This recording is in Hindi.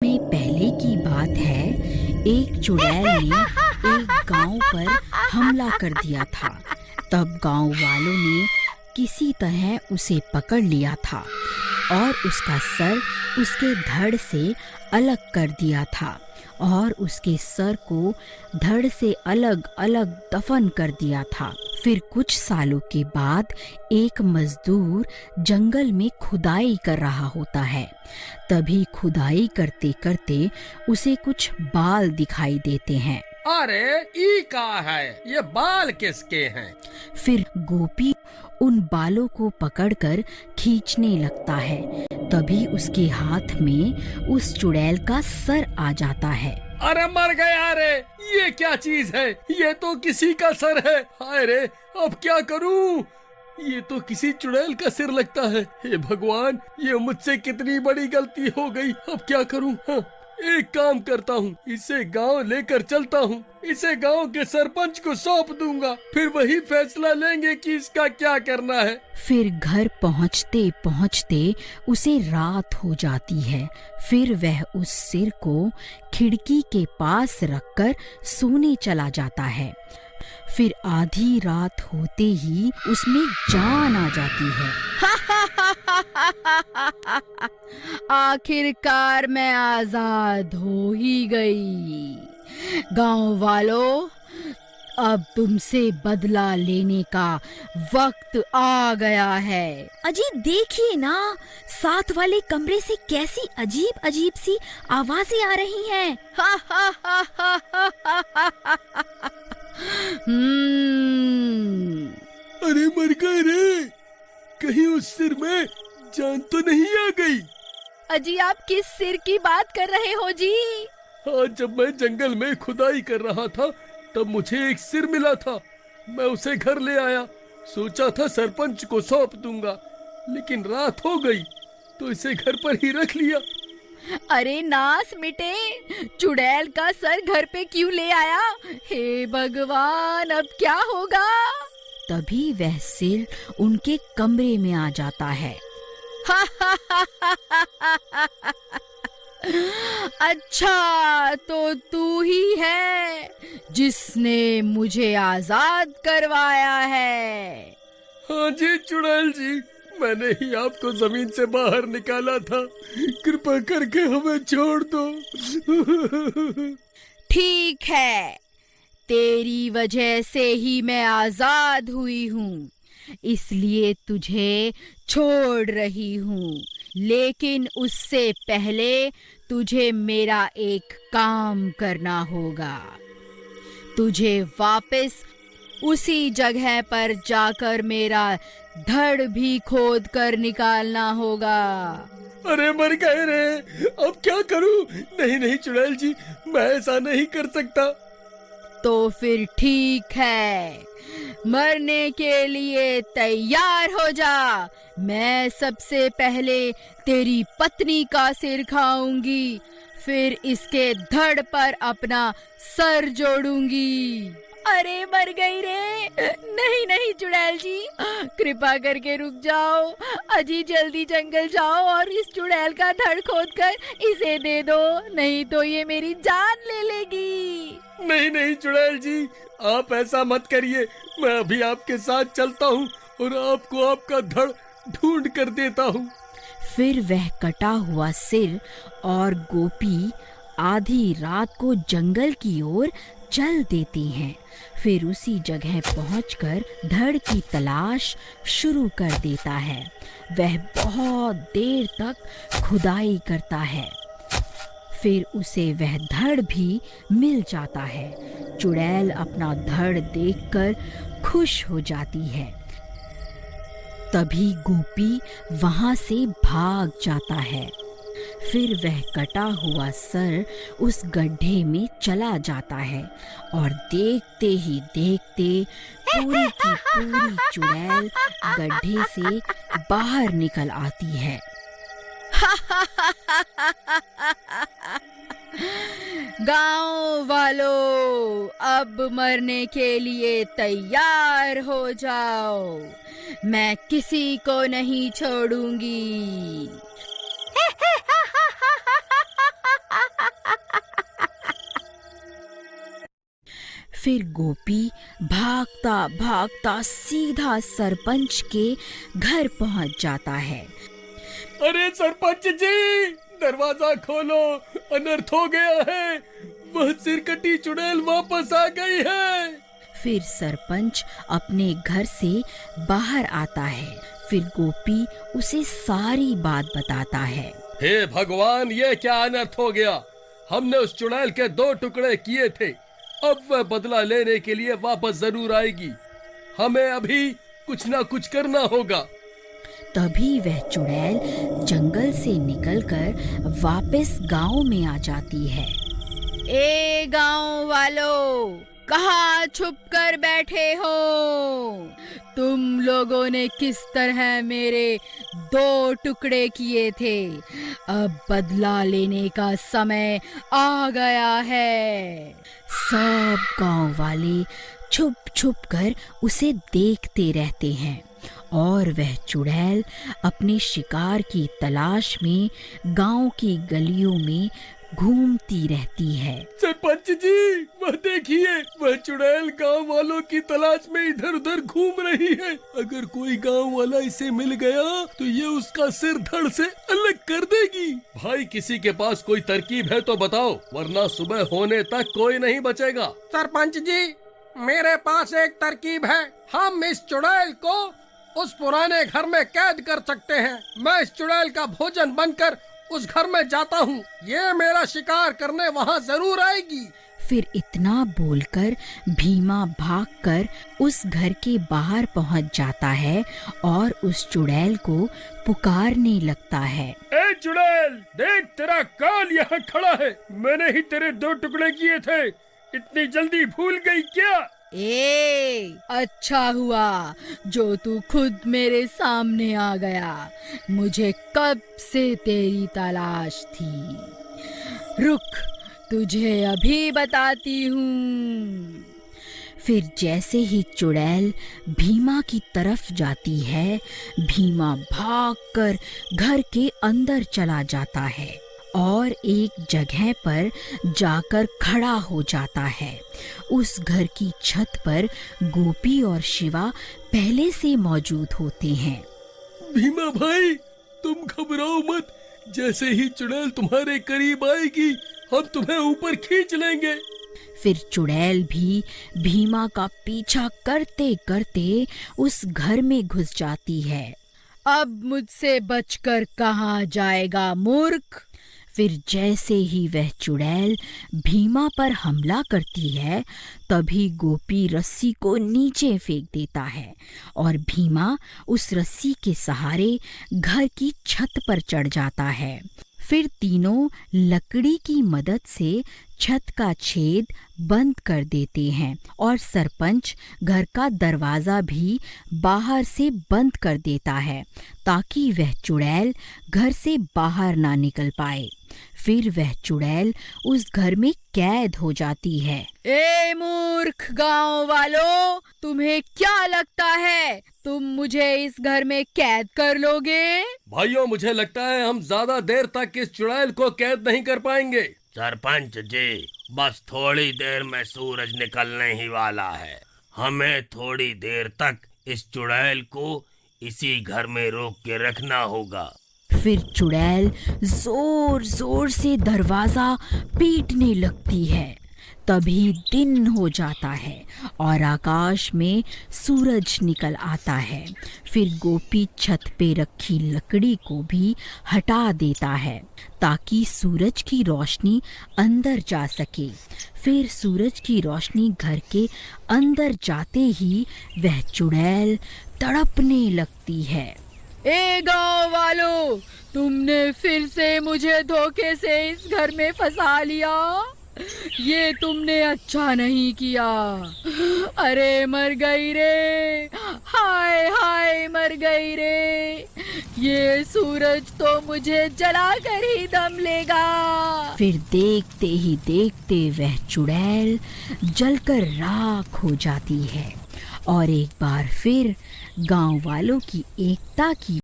में पहले की बात है, एक चुड़ैल ने एक गांव पर हमला कर दिया था। तब गांव वालों ने किसी तरह उसे पकड़ लिया था और उसका सर उसके धड़ से अलग कर दिया था और उसके सर को धड़ से अलग अलग दफन कर दिया था। फिर कुछ सालों के बाद एक मजदूर जंगल में खुदाई कर रहा होता है। तभी खुदाई करते करते उसे कुछ बाल दिखाई देते हैं। अरे ई का है, ये बाल किसके हैं? फिर गोपी उन बालों को पकड़कर खींचने लगता है। तभी उसके हाथ में उस चुड़ैल का सर आ जाता है। अरे मर गया रे, ये क्या चीज है? ये तो किसी का सर है। हाय रे, अब क्या करूं? ये तो किसी चुड़ैल का सिर लगता है। हे भगवान, ये मुझसे कितनी बड़ी गलती हो गई। अब क्या करूं? हाँ, एक काम करता हूँ, इसे गांव लेकर चलता हूँ। इसे गांव के सरपंच को सौंप दूंगा, फिर वही फैसला लेंगे कि इसका क्या करना है। फिर घर पहुँचते पहुँचते उसे रात हो जाती है। फिर वह उस सिर को खिड़की के पास रखकर सोने चला जाता है। फिर आधी रात होते ही उसमें जान आ जाती है। आखिरकार मैं आजाद हो ही गई। गांव वालों, अब तुमसे बदला लेने का वक्त आ गया है। अजी देखिए ना, साथ वाले कमरे से कैसी अजीब अजीब सी आवाजें आ रही हैं। अरे मर गए रे, कहीं उस सिर में जान तो नहीं आ गई? अजी आप किस सिर की बात कर रहे हो जी? हाँ, जब मैं जंगल में खुदाई कर रहा था तब मुझे एक सिर मिला था। मैं उसे घर ले आया, सोचा था सरपंच को सौंप दूंगा, लेकिन रात हो गई तो इसे घर पर ही रख लिया। अरे नास मिटे, चुड़ैल का सर घर पे क्यों ले आया? हे भगवान, अब क्या होगा? तभी वह सिर उनके कमरे में आ जाता है। अच्छा, तो तू ही है जिसने मुझे आजाद करवाया है। हाँ जी चुड़ैल जी, मैंने ही आपको जमीन से बाहर निकाला था। कृपा करके हमें छोड़ दो। ठीक है, तेरी वजह से ही मैं आजाद हुई हूँ, इसलिए तुझे छोड़ रही हूँ। लेकिन उससे पहले तुझे मेरा एक काम करना होगा। तुझे वापस उसी जगह पर जाकर मेरा धड़ भी खोद कर निकालना होगा। अरे मर गए रे, अब क्या करूं? नहीं नहीं चुड़ैल जी, मैं ऐसा नहीं कर सकता। तो फिर ठीक है, मरने के लिए तैयार हो जा। मैं सबसे पहले तेरी पत्नी का सिर खाऊंगी, फिर इसके धड़ पर अपना सर जोड़ूंगी। अरे मर गई रे। नहीं नहीं चुड़ैल जी, कृपा करके रुक जाओ। अजी जल्दी जंगल जाओ और इस चुड़ैल का धड़ खोद कर इसे दे दो, नहीं तो ये मेरी जान ले लेगी। नहीं नहीं चुड़ैल जी, आप ऐसा मत करिए। मैं अभी आपके साथ चलता हूँ और आपको आपका धड़ ढूंढ कर देता हूँ। फिर वह कटा हुआ सिर और गोपी आधी रात को जंगल की ओर चल देती हैं। फिर उसी जगह पहुंचकर धड़ की तलाश शुरू कर देता है। वह बहुत देर तक खुदाई करता है, फिर उसे वह धड़ भी मिल जाता है। चुड़ैल अपना धड़ देखकर खुश हो जाती है। तभी गोपी वहां से भाग जाता है। फिर वह कटा हुआ सर उस गड्ढे में चला जाता है और देखते ही देखते पूरी की पूरी चुड़ैल गड्ढे से बाहर निकल आती है। गांव वालों, अब मरने के लिए तैयार हो जाओ। मैं किसी को नहीं छोड़ूंगी। फिर गोपी भागता भागता सीधा सरपंच के घर पहुंच जाता है। अरे सरपंच जी, दरवाजा खोलो, अनर्थ हो गया है। वह सिरकटी चुड़ैल वापस आ गई है। फिर सरपंच अपने घर से बाहर आता है। फिर गोपी उसे सारी बात बताता है। हे भगवान, ये क्या अनर्थ हो गया। हमने उस चुड़ैल के 2 टुकड़े किए थे। अब वह बदला लेने के लिए वापस जरूर आएगी। हमें अभी कुछ ना कुछ करना होगा। तभी वह चुड़ैल जंगल से निकलकर वापस गांव में आ जाती है। ए गांव वालों, कहाँ छुप कर बैठे हो? तुम लोगों ने किस तरह मेरे 2 टुकड़े किए थे? अब बदला लेने का समय आ गया है। सब गांव वाले छुप छुप कर उसे देखते रहते हैं और वह चुड़ैल अपने शिकार की तलाश में गांव की गलियों में घूमती रहती है। सरपंच जी, वह देखिए, वह चुड़ैल गांव वालों की तलाश में इधर उधर घूम रही है। अगर कोई गांव वाला इसे मिल गया तो ये उसका सिर धड़ से अलग कर देगी। भाई, किसी के पास कोई तरकीब है तो बताओ, वरना सुबह होने तक कोई नहीं बचेगा। सरपंच जी, मेरे पास एक तरकीब है। हम इस चुड़ैल को उस पुराने घर में कैद कर सकते हैं। मैं इस चुड़ैल का भोजन बनकर उस घर में जाता हूँ। ये मेरा शिकार करने वहाँ जरूर आएगी। फिर इतना बोलकर भीमा भागकर उस घर के बाहर पहुँच जाता है और उस चुड़ैल को पुकारने लगता है। ए चुड़ैल, देख, तेरा काल यहाँ खड़ा है। मैंने ही तेरे 2 टुकड़े किए थे। इतनी जल्दी भूल गई क्या? अच्छा हुआ जो तू खुद मेरे सामने आ गया। मुझे कब से तेरी तलाश थी। रुक, तुझे अभी बताती हूँ। फिर जैसे ही चुड़ैल भीमा की तरफ जाती है, भीमा भागकर घर के अंदर चला जाता है और एक जगह पर जाकर खड़ा हो जाता है। उस घर की छत पर गोपी और शिवा पहले से मौजूद होते हैं। भीमा भाई, तुम घबराओ मत। जैसे ही चुड़ैल तुम्हारे करीब आएगी, हम तुम्हें ऊपर खींच लेंगे। फिर चुड़ैल भी भीमा का पीछा करते करते उस घर में घुस जाती है। अब मुझसे बचकर कहाँ जाएगा मूर्ख। फिर जैसे ही वह चुड़ैल भीमा पर हमला करती है, तभी गोपी रस्सी को नीचे फेंक देता है और भीमा उस रस्सी के सहारे घर की छत पर चढ़ जाता है। फिर तीनों लकड़ी की मदद से छत का छेद बंद कर देते हैं और सरपंच घर का दरवाजा भी बाहर से बंद कर देता है ताकि वह चुड़ैल घर से बाहर ना निकल पाए। फिर वह चुड़ैल उस घर में कैद हो जाती है। ए मूर्ख गांव वालों, तुम्हें क्या लगता है तुम मुझे इस घर में कैद कर लोगे? भाइयों, मुझे लगता है हम ज्यादा देर तक इस चुड़ैल को कैद नहीं कर पाएंगे। सरपंच जी, बस थोड़ी देर में सूरज निकलने ही वाला है। हमें थोड़ी देर तक इस चुड़ैल को इसी घर में रोक के रखना होगा। फिर चुड़ैल जोर जोर से दरवाजा पीटने लगती है। तभी दिन हो जाता है और आकाश में सूरज निकल आता है। फिर गोपी छत पे रखी लकड़ी को भी हटा देता है ताकि सूरज की रोशनी अंदर जा सके। फिर सूरज की रोशनी घर के अंदर जाते ही वह चुड़ैल तड़पने लगती है। ए गांव वालों, तुमने फिर से मुझे धोखे से इस घर में फंसा लिया। ये तुमने अच्छा नहीं किया। अरे मर गई रे, हाय हाय मर गई रे। ये सूरज तो मुझे जलाकर ही दम लेगा। फिर देखते ही देखते वह चुड़ैल जलकर राख हो जाती है और एक बार फिर गांव वालों की एकता की